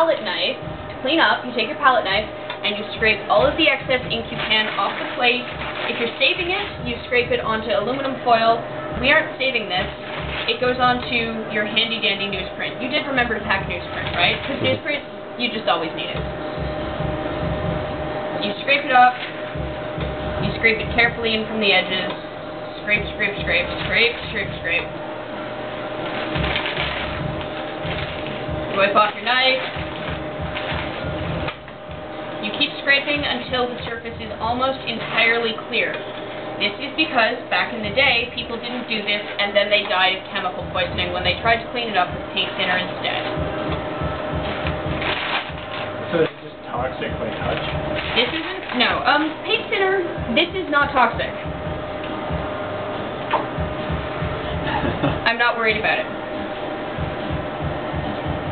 palette knife to clean up. You take your palette knife and you scrape all of the excess ink you can off the plate. If you're saving it, you scrape it onto aluminum foil. We aren't saving this. It goes onto your handy-dandy newsprint. You did remember to pack newsprint, right? Because newsprint, you just always need it. You scrape it up. You scrape it carefully in from the edges. Scrape, scrape, scrape, scrape, scrape, scrape. Wipe off your knife. You keep scraping until the surface is almost entirely clear. This is because, back in the day, people didn't do this and then they died of chemical poisoning when they tried to clean it up with paint thinner instead. So it's just toxic by touch? This isn't, no, paint thinner, this is not toxic. I'm not worried about it.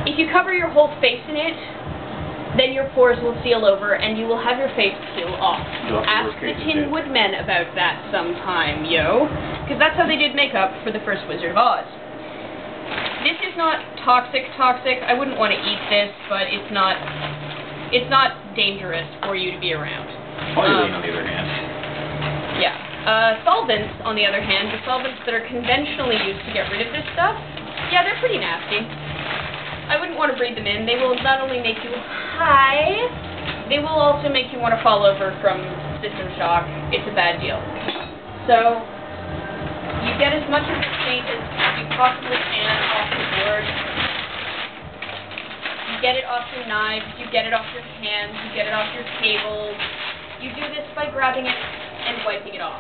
If you cover your whole face in it, then your pores will seal over and you will have your face peel off. Ask the Tin Woodmen about that sometime, yo. Because that's how they did makeup for the first Wizard of Oz. This is not toxic. I wouldn't want to eat this, but it's not dangerous for you to be around. Polyethylene, on the other hand. Yeah. Solvents, on the other hand, the solvents that are conventionally used to get rid of this stuff, yeah, they're pretty nasty. I wouldn't want to breathe them in. They will not only make you high, they will also make you want to fall over from system shock. It's a bad deal. So, you get as much of the paint as you possibly can off the board. You get it off your knives, you get it off your hands, you get it off your tables. You do this by grabbing it and wiping it off.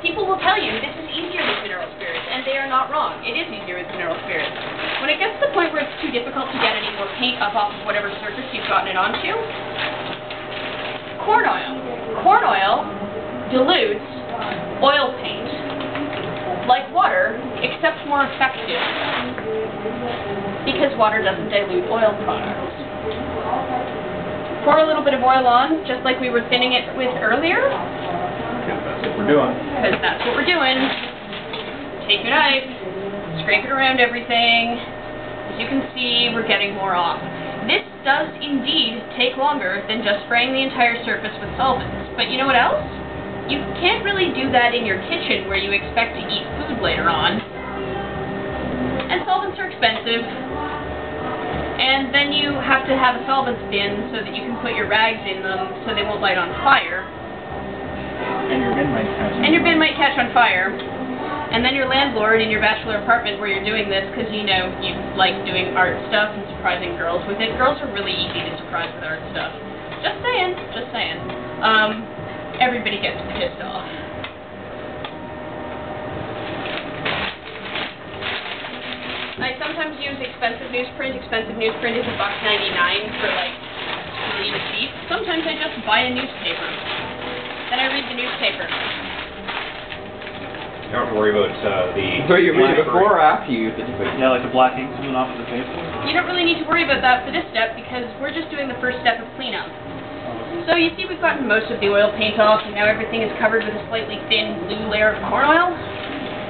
People will tell you this is easier with mineral spirits, and they are not wrong. It is easier with mineral spirits. When it gets to the point where it's too difficult to get any more paint up off of whatever surface you've gotten it onto, corn oil. Corn oil dilutes oil paint like water, except more effective, because water doesn't dilute oil products. Pour a little bit of oil on, just like we were thinning it with earlier. That's what we're doing. Because that's what we're doing. Take your knife, scrape it around everything. As you can see, we're getting more off. This does indeed take longer than just spraying the entire surface with solvents. But you know what else? You can't really do that in your kitchen where you expect to eat food later on. And solvents are expensive. And then you have to have a solvents bin so that you can put your rags in them so they won't light on fire. And your bin might catch on fire. And your bin might catch on fire. And then your landlord in your bachelor apartment where you're doing this, because you know you like doing art stuff and surprising girls with it. Girls are really easy to surprise with art stuff. Just saying, just saying. Everybody gets pissed off. I sometimes use expensive newsprint. Expensive newsprint is $1.99 for like 3 sheets. Sometimes I just buy a newspaper. Then I read the newspaper. You don't have to worry about the... So you read it before or after you use it? Yeah, like the black ink coming off of the paper? You don't really need to worry about that for this step because we're just doing the first step of cleanup. So you see we've gotten most of the oil paint off and now everything is covered with a slightly thin blue layer of corn oil.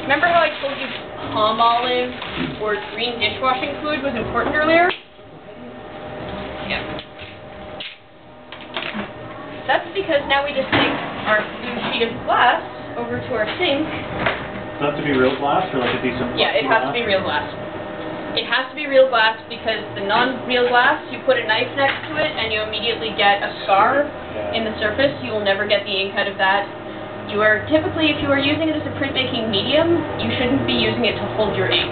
Remember how I told you palm olive or green dishwashing fluid was important earlier? Yep. That's because now we just take our blue sheet of glass over to our sink. Does it have to be real glass or like a decent... Yeah, it has to be real glass. It has to be real glass because the non-real glass, you put a knife next to it and you immediately get a scar in the surface. You will never get the ink out of that. You are typically, if you are using it as a printmaking medium, you shouldn't be using it to hold your ink.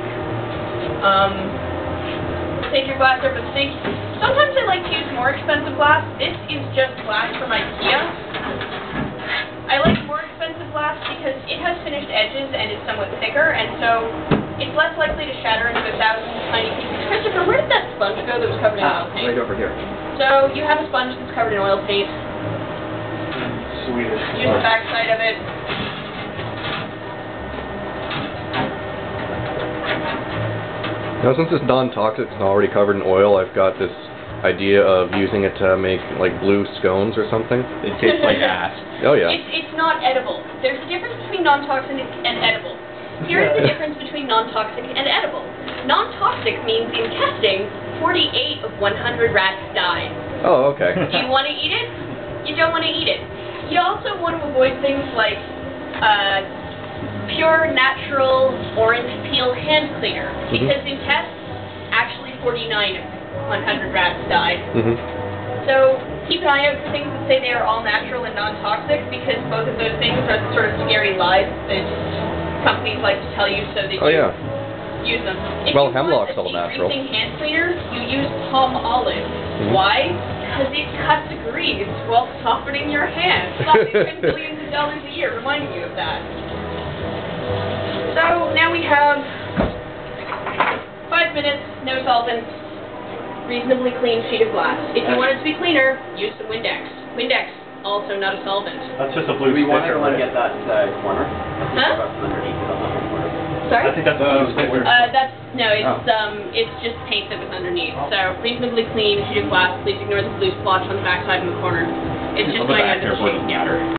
Take your glass over the sink. Sometimes I like to use more expensive glass. This is just glass from IKEA. I like more expensive glass because it has finished edges and it's somewhat thicker, and so it's less likely to shatter into 1,000 tiny pieces. Christopher, where did that sponge go that was covered in oil paint? Right over here. So you have a sponge that's covered in oil paint. Swedish. Use the back side of it. Now, since it's non-toxic and already covered in oil, I've got this idea of using it to make like blue scones or something. It tastes like ass. Oh yeah. It's not edible. There's a difference between non-toxic and edible. Here is the difference between non-toxic and edible. Non-toxic means in testing 48 of 100 rats died. Oh, okay. Do you want to eat it? You don't want to eat it. You also want to avoid things like pure natural orange peel hand cleaner, because in tests, actually 49 of 100 rats died. So keep an eye out for things that say they are all natural and non-toxic, because both of those things are the sort of scary lies that companies like to tell you so that you use them. If Well, you hemlock's want all natural. a hand cleaner, you use palm olive. Why? Because it cuts grease while softening your hands. Stop, they spend billions of dollars a year reminding you of that. So now we have 5 minutes, no solvents, reasonably clean sheet of glass. If you want it to be cleaner, use some Windex. Windex, also not a solvent. That's just a blue Do we want sticker, everyone to right? get that corner? Huh? That's underneath it on the corner. Sorry? I think that's a blue sticker. It's just paint that was underneath. So reasonably clean sheet of glass. Please ignore the blue splotch on the back side and the corner. It's just On the going back under there, the it sheet. doesn't matter.